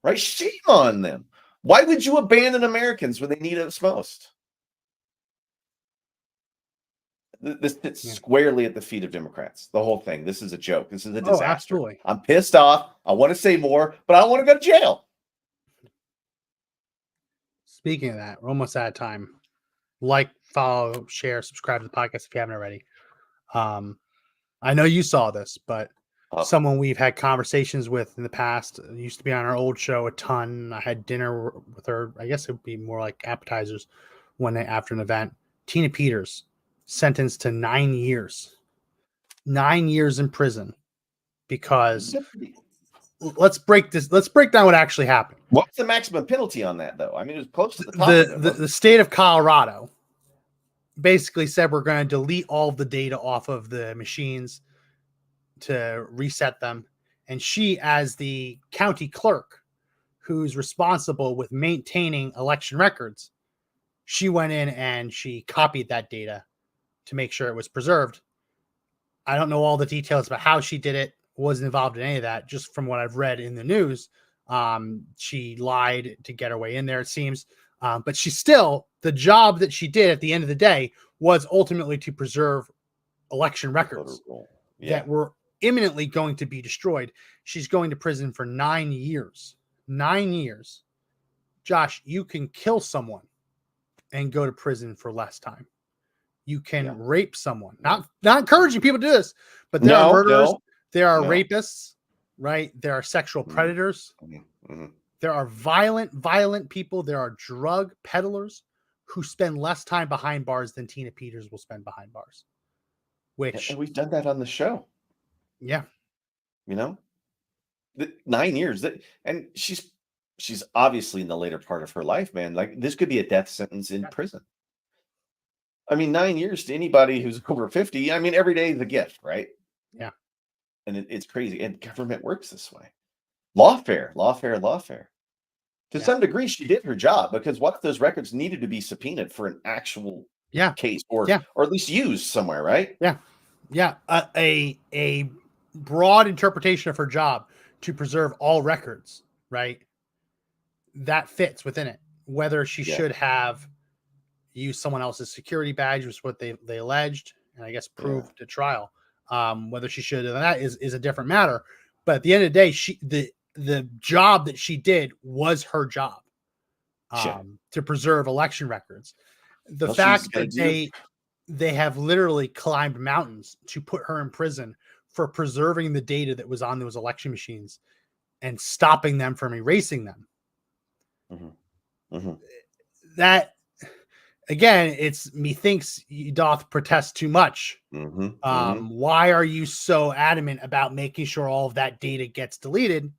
Right? Shame on them. Why would you abandon Americans when they need us most? This sits squarely at the feet of Democrats. The whole thing. This is a joke. This is a disaster. Absolutely. I'm pissed off. I want to say more, but I don't want to go to jail. Speaking of that, we're almost out of time. Like, follow, share, subscribe to the podcast if you haven't already. I know you saw this, but someone we've had conversations with in the past used to be on our old show a ton. I had dinner with her. I guess it would be more like appetizers one night after an event. Tina Peters, sentenced to 9 years. 9 years in prison because let's break down what actually happened. What's the maximum penalty on that, though? I mean, it was close to the top. The state of Colorado basically said we're going to delete all of the data off of the machines to reset them. And she, as the county clerk who's responsible with maintaining election records, she went in and she copied that data to make sure it was preserved. I don't know all the details about how she did it, wasn't involved in any of that. Just from what I've read in the news, she lied to get her way in there, it seems. But she still, the job that she did at the end of the day was ultimately to preserve election records that were imminently going to be destroyed. She's going to prison for 9 years. 9 years. Josh, you can kill someone and go to prison for less time. You can rape someone. Not encouraging people to do this, but there are murderers, there are rapists, right? There are sexual predators. There are violent people. There are drug peddlers who spend less time behind bars than Tina Peters will spend behind bars. And we've done that on the show. Yeah. 9 years. And she's obviously in the later part of her life, man. Like, this could be a death sentence in prison. I mean, 9 years to anybody who's over 50. I mean, every day is a gift, right? Yeah. And it's crazy. And government works this way. Lawfare. To some degree, she did her job, because what if those records needed to be subpoenaed for an actual case or at least used somewhere, right? Yeah. Yeah. A broad interpretation of her job to preserve all records, right? That fits within it. Whether she should have used someone else's security badge was what they alleged, and I guess proved to trial. Whether she should have done that is a different matter. But at the end of the day, the job that she did was her job, to preserve election records. The fact that they have literally climbed mountains to put her in prison for preserving the data that was on those election machines and stopping them from erasing them. That, again, it's methinks you doth protest too much. Why are you so adamant about making sure all of that data gets deleted?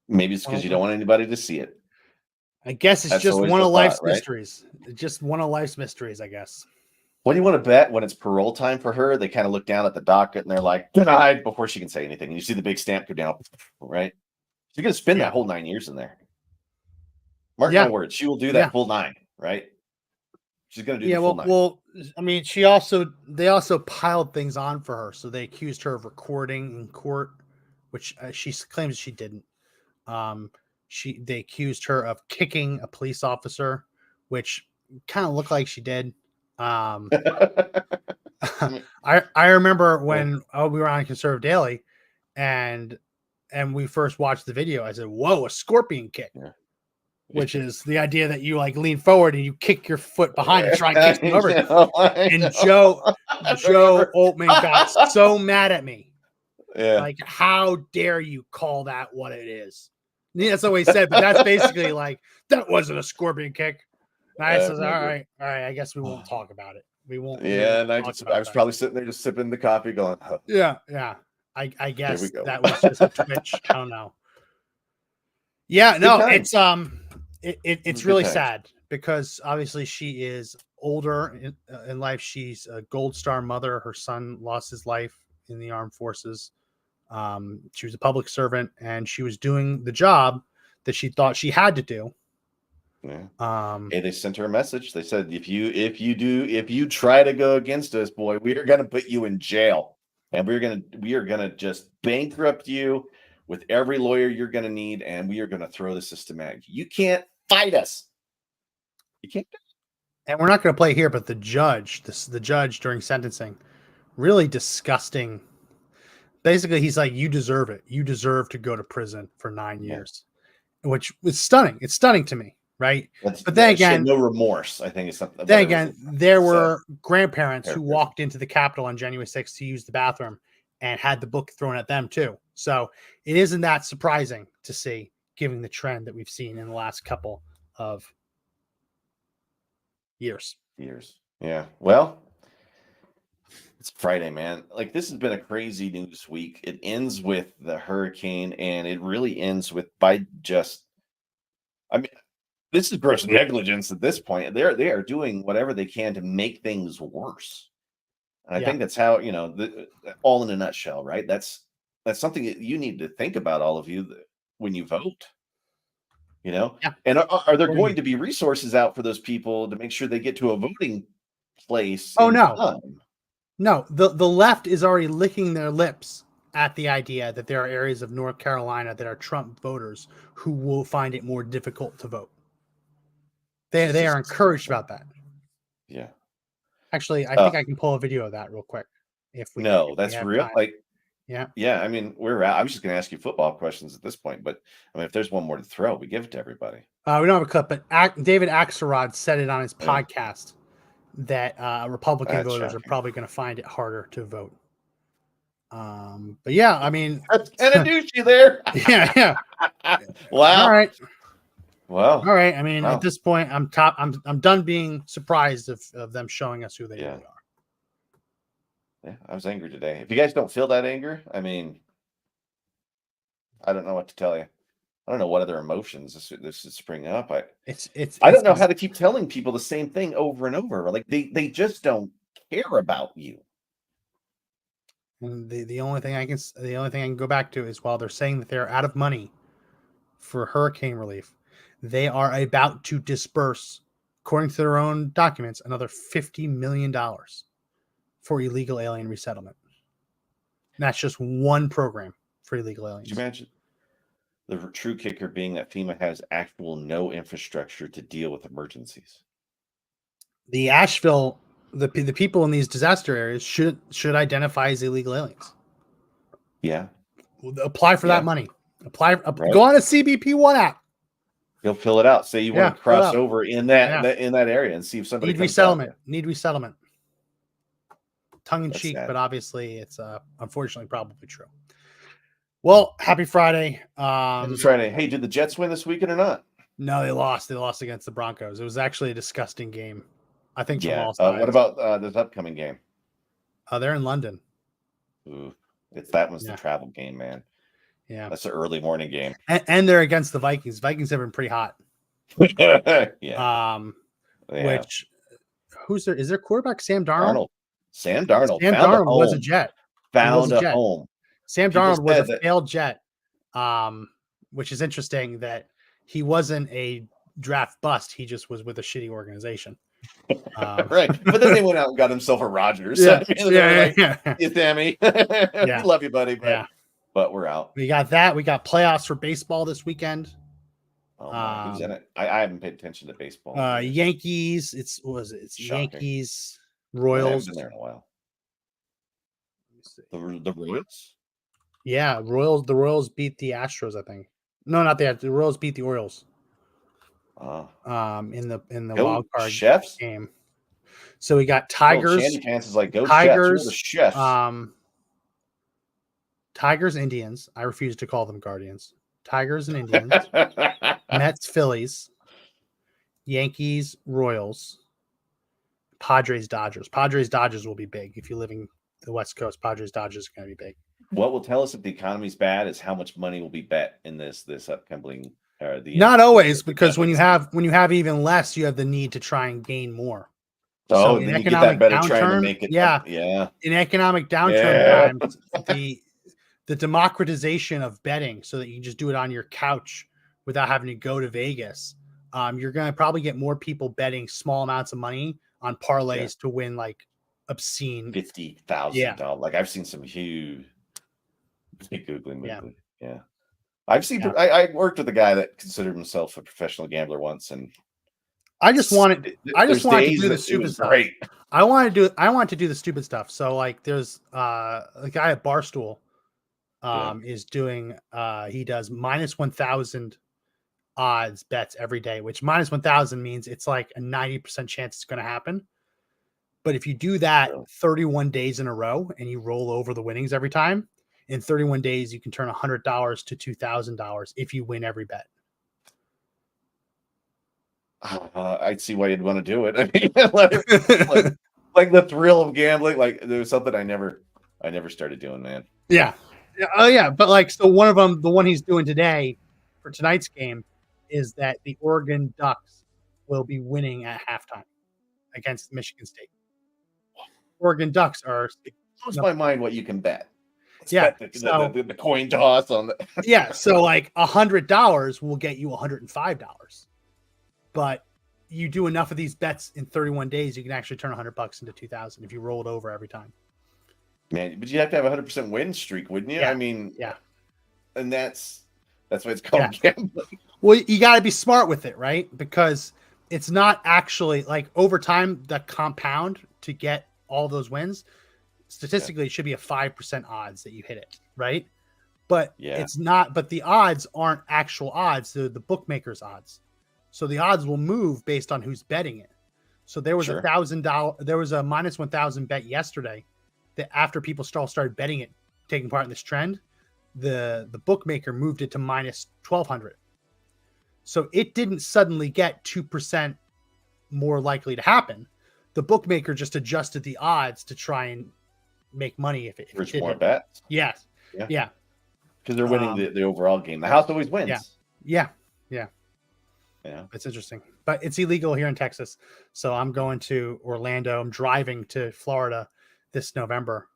Maybe it's because you don't want anybody to see it. I guess it's just one of life's mysteries. Just one of life's mysteries, I guess. What do you want to bet when it's parole time for her? They kind of look down at the docket and they're like, denied, before she can say anything. And you see the big stamp go down, right? She's going to spend that whole 9 years in there. Mark my words, she will do that full 9, right? She's going to do the full 9. Well, I mean, they also piled things on for her. So they accused her of recording in court, which she claims she didn't. They accused her of kicking a police officer, which kind of looked like she did. I remember when we were on Conservative Daily and we first watched the video, I said, whoa, a scorpion kick. Which is the idea that you like lean forward and you kick your foot behind and try and kick them over. And Joe Altman got so mad at me. Like, how dare you call that what it is? That's what he said, but that's basically like, that wasn't a scorpion kick. And I said, all right, I guess we won't talk about it. We won't. And I was probably sitting there just sipping the coffee going, I guess that was just a twitch. I don't know. Yeah, no, it's really times. sad because obviously she is older in life. She's a Gold Star mother. Her son lost his life in the armed forces. She was a public servant, and she was doing the job that she thought she had to do. Yeah. Hey, they sent her a message. They said, if you try to go against us, boy, we are going to put you in jail, and we are gonna just bankrupt you with every lawyer you're going to need, and we are going to throw the system at you. You can't fight us. You can't. And we're not going to play here, but the judge during sentencing, really disgusting. Basically, he's like, "You deserve it. You deserve to go to prison for 9 years," which was stunning. It's stunning to me, right? But then again, no remorse. I think it's something. Then again, there were grandparents who walked into the Capitol on January 6th to use the bathroom and had the book thrown at them too. So it isn't that surprising to see, given the trend that we've seen in the last couple of years. Yeah. Well, it's Friday, man. Like, this has been a crazy news week. It ends with the hurricane, and it really ends with this is gross negligence at this point. They are doing whatever they can to make things worse. And I think that's how, all in a nutshell, right? That's something that you need to think about, all of you, when you vote. Yeah. And are there going to be resources out for those people to make sure they get to a voting place? Oh, no. Time? No, the left is already licking their lips at the idea that there are areas of North Carolina that are Trump voters who will find it more difficult to vote. They are encouraged about that. Yeah. Actually, I think I can pull a video of that real quick. That's real. Time. Like, yeah. I mean, we're out. I was just going to ask you football questions at this point, but I mean, if there's one more to throw, we give it to everybody. We don't have a clip, but David Axelrod said it on his podcast that Republican voters are probably going to find it harder to vote. But yeah, I mean, that's kind of douchey there. yeah. Wow. All right. Well, all right. I mean, at this point, I'm done being surprised of them showing us who they really are. Yeah, I was angry today. If you guys don't feel that anger, I mean, I don't know what to tell you. I don't know what other emotions this is spring up. I don't know how to keep telling people the same thing over and over. Like they just don't care about you. And the only thing I can go back to is, while they're saying that they're out of money for hurricane relief, they are about to disperse, according to their own documents, another $50 million for illegal alien resettlement. And that's just one program for illegal aliens. Could you imagine the true kicker being that FEMA has no infrastructure to deal with emergencies? The Asheville, the people in these disaster areas should identify as illegal aliens. Yeah. Apply for that money. Go on a CBP1 app. You'll fill it out. Say you want to cross over in that area and see if somebody need resettlement. Tongue in cheek, but obviously it's unfortunately probably true. Well, happy Friday. Happy Friday. Hey, did the Jets win this weekend or not? No, they lost. They lost against the Broncos. It was actually a disgusting game, I think. Yeah. What about this upcoming game? They're in London. Ooh, that was the travel game, man. Yeah, that's an early morning game, and they're against the Vikings. Vikings have been pretty hot. Yeah. Which who's there? Is their quarterback Sam Darnold? Sam Darnold. Sam Darnold was a Jet. Found a home. Sam Darnold was a failed Jet. Which is interesting that he wasn't a draft bust. He just was with a shitty organization. Right. But then they went out and got himself a Rodgers. Yeah. You Sammy. We love you, buddy. But we're out. We got that. We got playoffs for baseball this weekend. Oh, who's in it? I haven't paid attention to baseball. Yankees. It's shocking. Yankees, Royals. I haven't been there in a while. The Royals? Yeah, Royals. The Royals beat the Astros, I think. No, not the Royals beat the Orioles. In the wild card game. So we got Tigers. Shandy Pants is like, go Tigers. Chefs. Tigers, Indians. I refuse to call them Guardians. Tigers and Indians. Mets, Phillies. Yankees, Royals. Padres, Dodgers. Padres, Dodgers will be big. If you live in the West Coast, Padres, Dodgers is going to be big. What will tell us if the economy's bad is how much money will be bet in this upcoming Not always, because when you have even less, you have the need to try and gain more. So then you get that better trying to make it. In economic downturn times, the democratization of betting, so that you can just do it on your couch without having to go to Vegas. You're going to probably get more people betting small amounts of money on parlays to win like obscene $50,000. Like I've seen some huge googling. Yeah. I've seen. I worked with a guy that considered himself a professional gambler once, and I just wanted to do the stupid stuff. Great. I want to do the stupid stuff. So like, there's a guy at Barstool, is doing. He does -1,000 odds bets every day, which -1,000 means it's like a 90% chance it's going to happen. But if you do that 31 days in a row and you roll over the winnings every time, in 31 days, you can turn $100 to $2,000 if you win every bet. I'd see why you'd want to do it. I mean, like the thrill of gambling. Like there was something I never started doing, man. Yeah. Oh yeah. But like, so one of them, the one he's doing today for tonight's game, is that the Oregon Ducks will be winning at halftime against Michigan State. Oregon Ducks are. It blows my mind what you can bet. Bet the coin toss on the. So like $100 will get you $105, but you do enough of these bets in 31 days, you can actually turn $100 into 2,000 if you roll it over every time. Man, but you have to have a 100% win streak, wouldn't you? Yeah. I mean, and that's why it's called Yeah. gambling. Well, you got to be smart with it, right? Because it's not actually like over time, the compound to get all those wins. Statistically, it should be a 5% odds that you hit it, right? But it's not. But the odds aren't actual odds; they're the bookmakers' odds. So the odds will move based on who's betting it. So there was $1,000. There was a -1,000 bet yesterday that after people started betting it, taking part in this trend, the bookmaker moved it to -1,200. So it didn't suddenly get 2% more likely to happen. The bookmaker just adjusted the odds to try and make money if it did more bets. Yes. Yeah. Because they're winning the overall game. The house always wins. Yeah. It's interesting, but it's illegal here in Texas. So I'm going to Orlando. I'm driving to Florida this November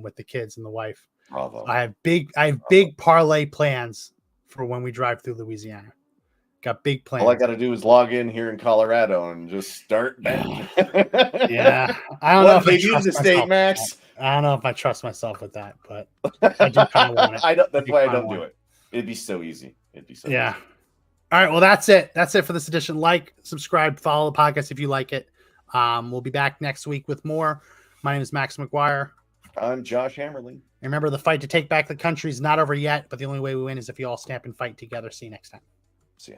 with the kids and the wife. Bravo. I have big parlay plans for when we drive through Louisiana. Got big plans. All I got to do is log in here in Colorado and just start betting. I don't know if they use the state, Max. I don't know if I trust myself with that, but I do kind of want it. That's why I don't do it. It'd be so easy. Easy. All right. Well, that's it. That's it for this edition. Like, subscribe, follow the podcast if you like it. We'll be back next week with more. My name is Max McGuire. I'm Josh Hammerling. And remember, the fight to take back the country is not over yet, but the only way we win is if you all stamp and fight together. See you next time. See ya.